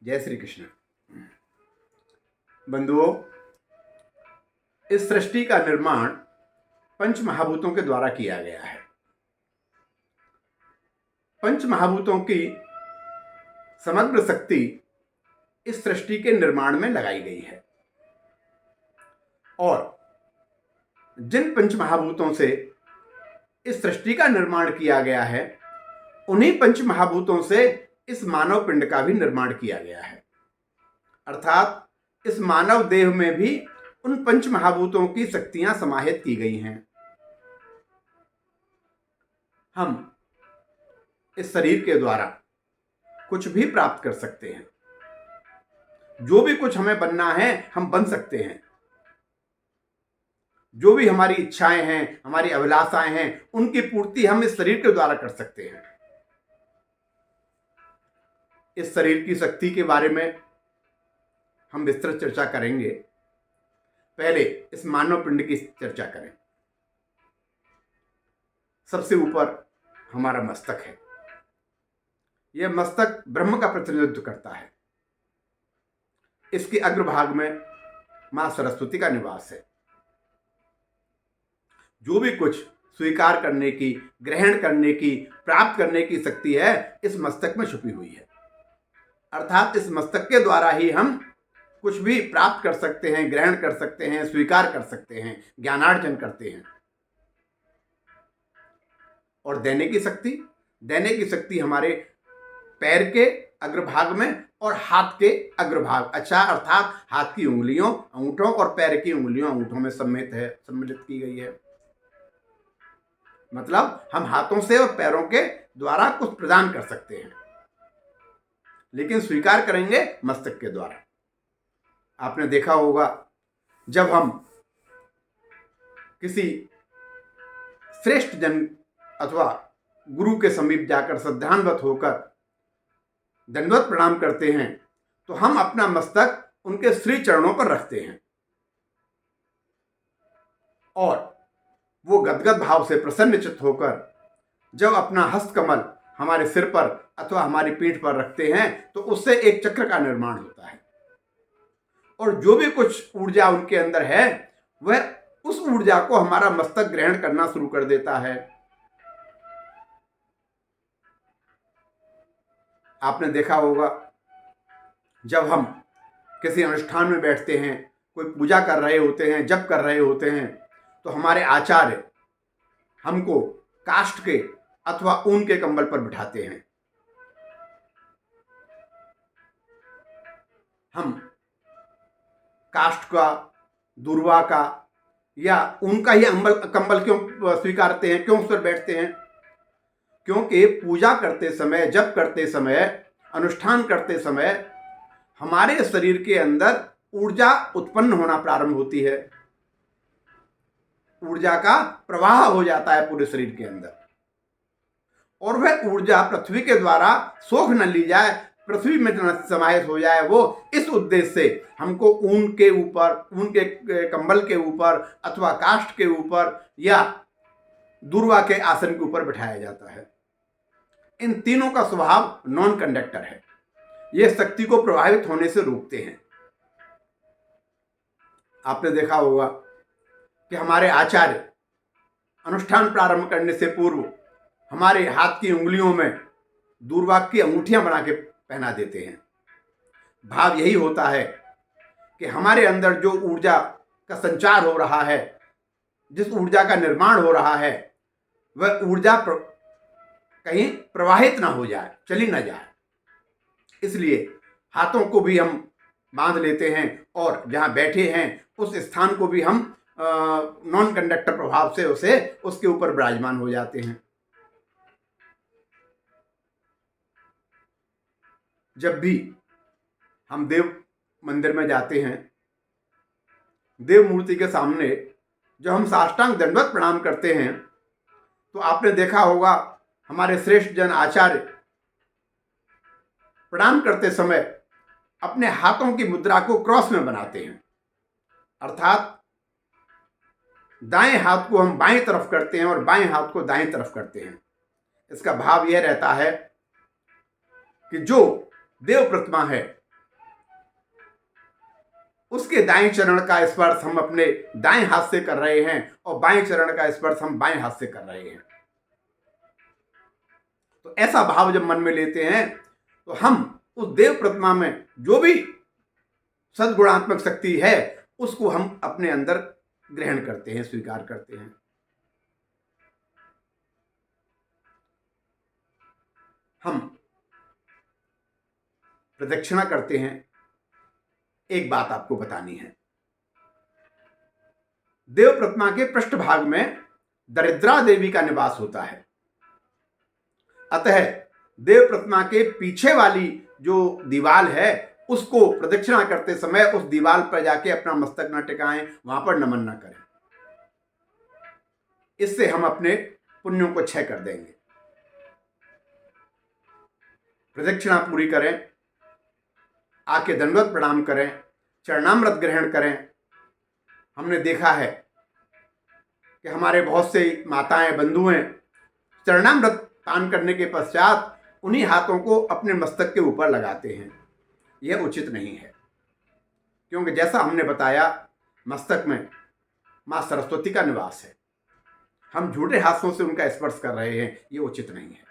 जय श्री कृष्ण। बंधुओं, इस सृष्टि का निर्माण पंच महाभूतों के द्वारा किया गया है। पंच महाभूतों की समग्र शक्ति इस सृष्टि के निर्माण में लगाई गई है और जिन पंच महाभूतों से इस सृष्टि का निर्माण किया गया है, उन्हीं पंच महाभूतों से इस मानव पिंड का भी निर्माण किया गया है। अर्थात इस मानव देह में भी उन पंच महाभूतों की शक्तियां समाहित की गई हैं। हम इस शरीर के द्वारा कुछ भी प्राप्त कर सकते हैं। जो भी कुछ हमें बनना है, हम बन सकते हैं। जो भी हमारी इच्छाएं हैं, हमारी अभिलाषाएं हैं, उनकी पूर्ति हम इस शरीर के द्वारा कर सकते हैं। इस शरीर की शक्ति के बारे में हम विस्तृत चर्चा करेंगे। पहले इस मानव पिंड की चर्चा करें। सबसे ऊपर हमारा मस्तक है। यह मस्तक ब्रह्म का प्रतिनिधित्व करता है। इसके अग्रभाग में मां सरस्वती का निवास है। जो भी कुछ स्वीकार करने की, ग्रहण करने की, प्राप्त करने की शक्ति है, इस मस्तक में छुपी हुई है। अर्थात इस मस्तक के द्वारा ही हम कुछ भी प्राप्त कर सकते हैं, ग्रहण कर सकते हैं, स्वीकार कर सकते हैं, ज्ञानार्जन करते हैं। और देने की शक्ति हमारे पैर के अग्रभाग में और हाथ के अग्रभाग, अर्थात हाथ की उंगलियों, अंगूठों और पैर की उंगलियों, अंगूठों में सम्मिलित की गई है। मतलब हम हाथों से और पैरों के द्वारा कुछ प्रदान कर सकते हैं, लेकिन स्वीकार करेंगे मस्तक के द्वारा। आपने देखा होगा, जब हम किसी श्रेष्ठ जन अथवा गुरु के समीप जाकर श्रद्धान्वित होकर दंडवत प्रणाम करते हैं, तो हम अपना मस्तक उनके श्री चरणों पर रखते हैं और वो गदगद भाव से प्रसन्नचित्त होकर जब अपना हस्तकमल हमारे सिर पर अथवा हमारी पीठ पर रखते हैं, तो उससे एक चक्र का निर्माण होता है और जो भी कुछ ऊर्जा उनके अंदर है, वह उस ऊर्जा को हमारा मस्तक ग्रहण करना शुरू कर देता है। आपने देखा होगा, जब हम किसी अनुष्ठान में बैठते हैं, कोई पूजा कर रहे होते हैं, जप कर रहे होते हैं, तो हमारे आचार्य हमको काष्ठ के अथवा ऊन के कंबल पर बिठाते हैं। हम काष्ठ का, दूर्वा का या ऊन का ही कंबल क्यों स्वीकारते हैं, क्यों उस पर बैठते हैं? क्योंकि पूजा करते समय, जप करते समय, अनुष्ठान करते समय हमारे शरीर के अंदर ऊर्जा उत्पन्न होना प्रारंभ होती है। ऊर्जा का प्रवाह हो जाता है पूरे शरीर के अंदर और वह ऊर्जा पृथ्वी के द्वारा सोख न ली जाए, पृथ्वी में समाहित हो जाए। वो इस उद्देश्य से हमको ऊन के ऊपर, ऊन के कंबल के ऊपर अथवा काष्ठ के ऊपर या दूर्वा के आसन के ऊपर बिठाया जाता है। इन तीनों का स्वभाव नॉन कंडक्टर है। ये शक्ति को प्रभावित होने से रोकते हैं। आपने देखा होगा कि हमारे आचार्य अनुष्ठान प्रारंभ करने से पूर्व हमारे हाथ की उंगलियों में दूर्वा की अंगूठियां बना के पहना देते हैं। भाव यही होता है कि हमारे अंदर जो ऊर्जा का संचार हो रहा है, जिस ऊर्जा का निर्माण हो रहा है, वह ऊर्जा कहीं प्रवाहित ना हो जाए, चली ना जाए। इसलिए हाथों को भी हम बांध लेते हैं और जहां बैठे हैं उस स्थान को भी हम नॉन कंडक्टर प्रभाव से उसके ऊपर विराजमान हो जाते हैं। जब भी हम देव मंदिर में जाते हैं, देव मूर्ति के सामने जब हम साष्टांग दंडवत प्रणाम करते हैं, तो आपने देखा होगा हमारे श्रेष्ठ जन आचार्य प्रणाम करते समय अपने हाथों की मुद्रा को क्रॉस में बनाते हैं। अर्थात दाएं हाथ को हम बाएं तरफ करते हैं और बाएं हाथ को दाएं तरफ करते हैं। इसका भाव यह रहता है कि जो देव प्रतिमा है उसके दाएं चरण का स्पर्श हम अपने दाएं हाथ से कर रहे हैं और बाएं चरण का स्पर्श हम बाएं हाथ से कर रहे हैं। तो ऐसा भाव जब मन में लेते हैं तो हम उस देव प्रतिमा में जो भी सद्गुणात्मक शक्ति है उसको हम अपने अंदर ग्रहण करते हैं, स्वीकार करते हैं। हम प्रदक्षिणा करते हैं। एक बात आपको बतानी है, देव प्रतिमा के पृष्ठभाग में दरिद्रा देवी का निवास होता है। अतः देव प्रतिमा के पीछे वाली जो दीवाल है उसको प्रदक्षिणा करते समय उस दीवाल पर जाके अपना मस्तक न टिकाएं, वहां पर नमन न करें। इससे हम अपने पुण्यों को क्षय कर देंगे। प्रदक्षिणा पूरी करें, आके दंडवत प्रणाम करें, चरणामृत ग्रहण करें। हमने देखा है कि हमारे बहुत से माताएं, बंधुएं चरणामृत पान करने के पश्चात उन्हीं हाथों को अपने मस्तक के ऊपर लगाते हैं। यह उचित नहीं है, क्योंकि जैसा हमने बताया मस्तक में मां सरस्वती का निवास है। हम झूठे हाथों से उनका स्पर्श कर रहे हैं, ये उचित नहीं है।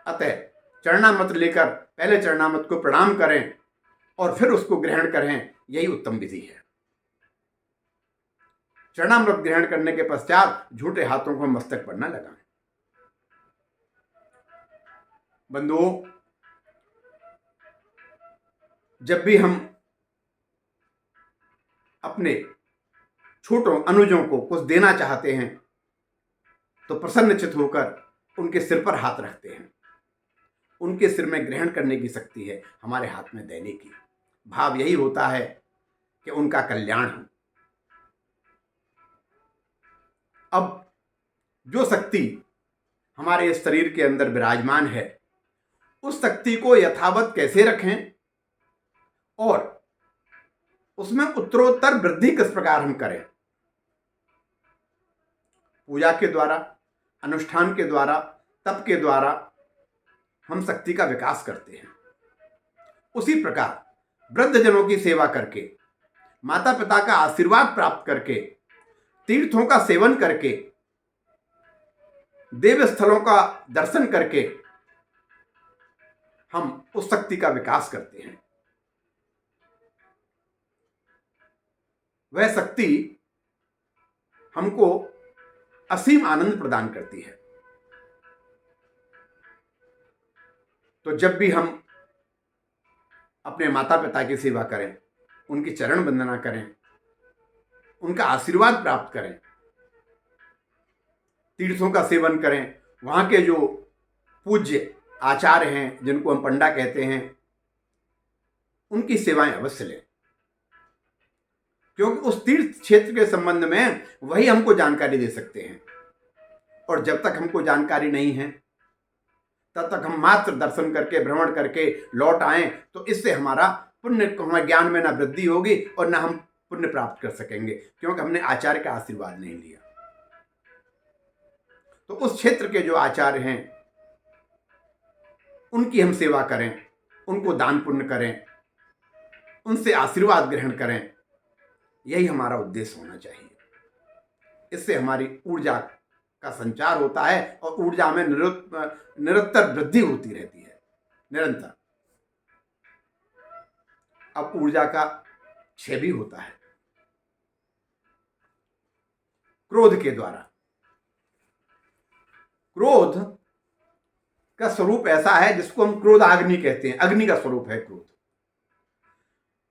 अतः चरणामृत लेकर पहले चरणामृत को प्रणाम करें और फिर उसको ग्रहण करें, यही उत्तम विधि है। चरणामृत ग्रहण करने के पश्चात झूठे हाथों को मस्तक पर न लगाएं। बंधुओं, जब भी हम अपने छोटों अनुजों को कुछ देना चाहते हैं तो प्रसन्नचित होकर उनके सिर पर हाथ रखते हैं। उनके सिर में ग्रहण करने की शक्ति है, हमारे हाथ में देने की। भाव यही होता है कि उनका कल्याण हो। अब जो शक्ति हमारे इस शरीर के अंदर विराजमान है उस शक्ति को यथावत कैसे रखें और उसमें उत्तरोत्तर वृद्धि किस प्रकार हम करें। पूजा के द्वारा, अनुष्ठान के द्वारा, तप के द्वारा हम शक्ति का विकास करते हैं। उसी प्रकार वृद्धजनों की सेवा करके, माता पिता का आशीर्वाद प्राप्त करके, तीर्थों का सेवन करके, देव स्थलों का दर्शन करके हम उस शक्ति का विकास करते हैं। वह शक्ति हमको असीम आनंद प्रदान करती है। तो जब भी हम अपने माता पिता की सेवा करें, उनकी चरण वंदना करें, उनका आशीर्वाद प्राप्त करें, तीर्थों का सेवन करें, वहां के जो पूज्य आचार्य हैं जिनको हम पंडा कहते हैं उनकी सेवाएं अवश्य लें, क्योंकि उस तीर्थ क्षेत्र के संबंध में वही हमको जानकारी दे सकते हैं। और जब तक हमको जानकारी नहीं है तब तक हम मात्र दर्शन करके, भ्रमण करके लौट आएं तो इससे हमारा पुण्य, हमारे ज्ञान में ना वृद्धि होगी और ना हम पुण्य प्राप्त कर सकेंगे, क्योंकि हमने आचार्य का आशीर्वाद नहीं लिया। तो उस क्षेत्र के जो आचार्य हैं उनकी हम सेवा करें, उनको दान पुण्य करें, उनसे आशीर्वाद ग्रहण करें, यही हमारा उद्देश्य होना चाहिए। इससे हमारी ऊर्जा का संचार होता है और ऊर्जा में निरंतर वृद्धि होती रहती है, निरंतर। अब ऊर्जा का क्षय भी होता है क्रोध के द्वारा। क्रोध का स्वरूप ऐसा है जिसको हम क्रोधाग्नि कहते हैं। अग्नि का स्वरूप है क्रोध।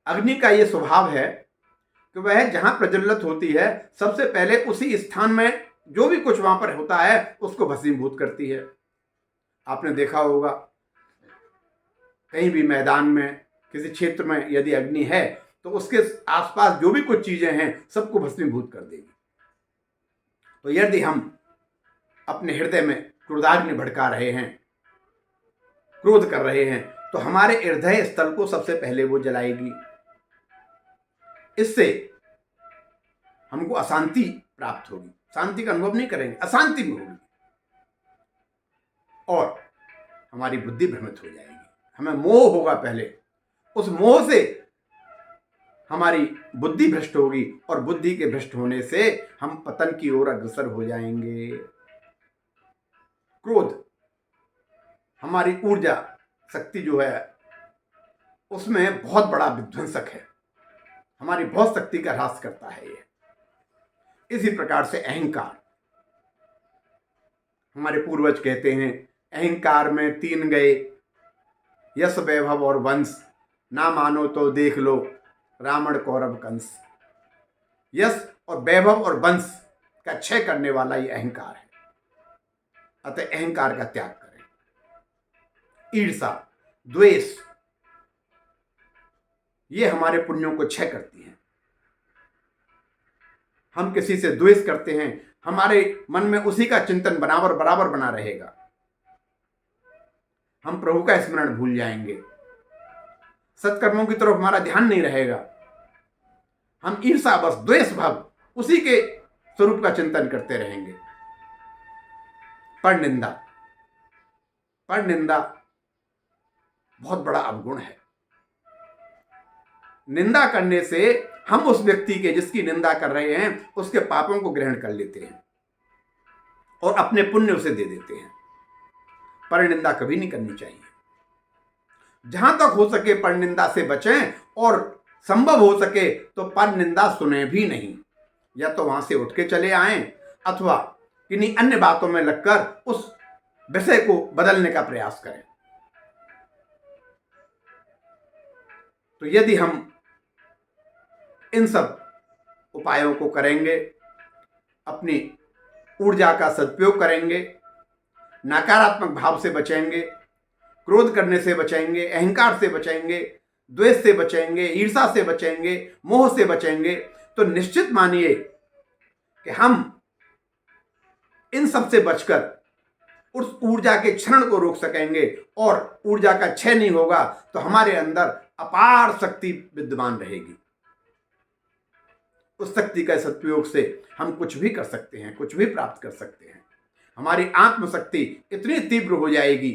अग्नि का यह स्वभाव है कि वह जहां प्रज्वलित होती है सबसे पहले उसी स्थान में जो भी कुछ वहां पर होता है उसको भस्मीभूत करती है। आपने देखा होगा कहीं भी मैदान में, किसी क्षेत्र में यदि अग्नि है तो उसके आसपास जो भी कुछ चीजें हैं सबको भस्मीभूत कर देगी। तो यदि हम अपने हृदय में क्रोधाग्नि भड़का रहे हैं, क्रोध कर रहे हैं, तो हमारे हृदय स्थल को सबसे पहले वो जलाएगी। इससे हमको अशांति प्राप्त होगी, शांति का अनुभव नहीं करेंगे, अशांति में होगी और हमारी बुद्धि भ्रमित हो जाएगी। हमें मोह होगा पहले, उस मोह से हमारी बुद्धि भ्रष्ट होगी और बुद्धि के भ्रष्ट होने से हम पतन की ओर अग्रसर हो जाएंगे। क्रोध हमारी ऊर्जा शक्ति जो है उसमें बहुत बड़ा विध्वंसक है, हमारी बहुत शक्ति का ह्रास करता है ये। इसी प्रकार से अहंकार, हमारे पूर्वज कहते हैं अहंकार में 3 गए, यश वैभव और वंश, ना मानो तो देख लो रावण कौरव कंस। यश और वैभव और वंश का क्षय करने वाला ये अहंकार है, अतः अहंकार का त्याग करें। ईर्षा, द्वेष, ये हमारे पुण्यों को क्षय करती है। हम किसी से द्वेष करते हैं, हमारे मन में उसी का चिंतन बराबर बराबर बना रहेगा, हम प्रभु का स्मरण भूल जाएंगे, सत्कर्मों की तरफ हमारा ध्यान नहीं रहेगा, हम ईर्षा बस द्वेष भाव उसी के स्वरूप का चिंतन करते रहेंगे। परनिंदा, परनिंदा बहुत बड़ा अवगुण है। निंदा करने से हम उस व्यक्ति के जिसकी निंदा कर रहे हैं उसके पापों को ग्रहण कर लेते हैं और अपने पुण्य उसे दे देते हैं। परनिंदा कभी नहीं करनी चाहिए। जहां तक हो सके परनिंदा से बचें और संभव हो सके तो परनिंदा सुने भी नहीं, या तो वहां से उठ के चले आएं अथवा किन्हीं अन्य बातों में लगकर उस विषय को बदलने का प्रयास करें। तो यदि हम इन सब उपायों को करेंगे, अपनी ऊर्जा का सदुपयोग करेंगे, नकारात्मक भाव से बचेंगे, क्रोध करने से बचेंगे, अहंकार से बचेंगे, द्वेष से बचेंगे, ईर्षा से बचेंगे, मोह से बचेंगे, तो निश्चित मानिए कि हम इन सब से बचकर उस ऊर्जा के क्षरण को रोक सकेंगे और ऊर्जा का क्षय नहीं होगा तो हमारे अंदर अपार शक्ति विद्यमान रहेगी। उस शक्ति का सदुपयोग से हम कुछ भी कर सकते हैं, कुछ भी प्राप्त कर सकते हैं। हमारी आत्मशक्ति इतनी तीव्र हो जाएगी,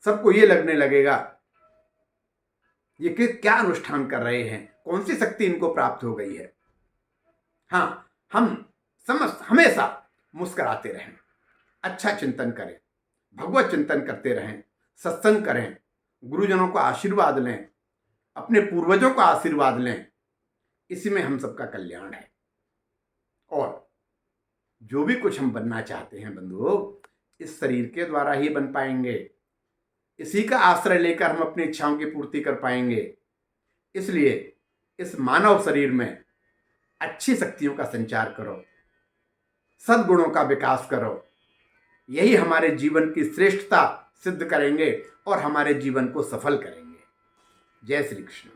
सबको ये लगने लगेगा ये क्या अनुष्ठान कर रहे हैं, कौन सी शक्ति इनको प्राप्त हो गई है। हाँ, हम हमेशा मुस्कुराते रहें, अच्छा चिंतन करें, भगवत चिंतन करते रहें, सत्संग करें, गुरुजनों का आशीर्वाद लें, अपने पूर्वजों का आशीर्वाद लें, इसी में हम सबका कल्याण है। और जो भी कुछ हम बनना चाहते हैं बंधुओं, इस शरीर के द्वारा ही बन पाएंगे, इसी का आश्रय लेकर हम अपनी इच्छाओं की पूर्ति कर पाएंगे। इसलिए इस मानव शरीर में अच्छी शक्तियों का संचार करो, सद्गुणों का विकास करो, यही हमारे जीवन की श्रेष्ठता सिद्ध करेंगे और हमारे जीवन को सफल करेंगे। जय श्री कृष्ण।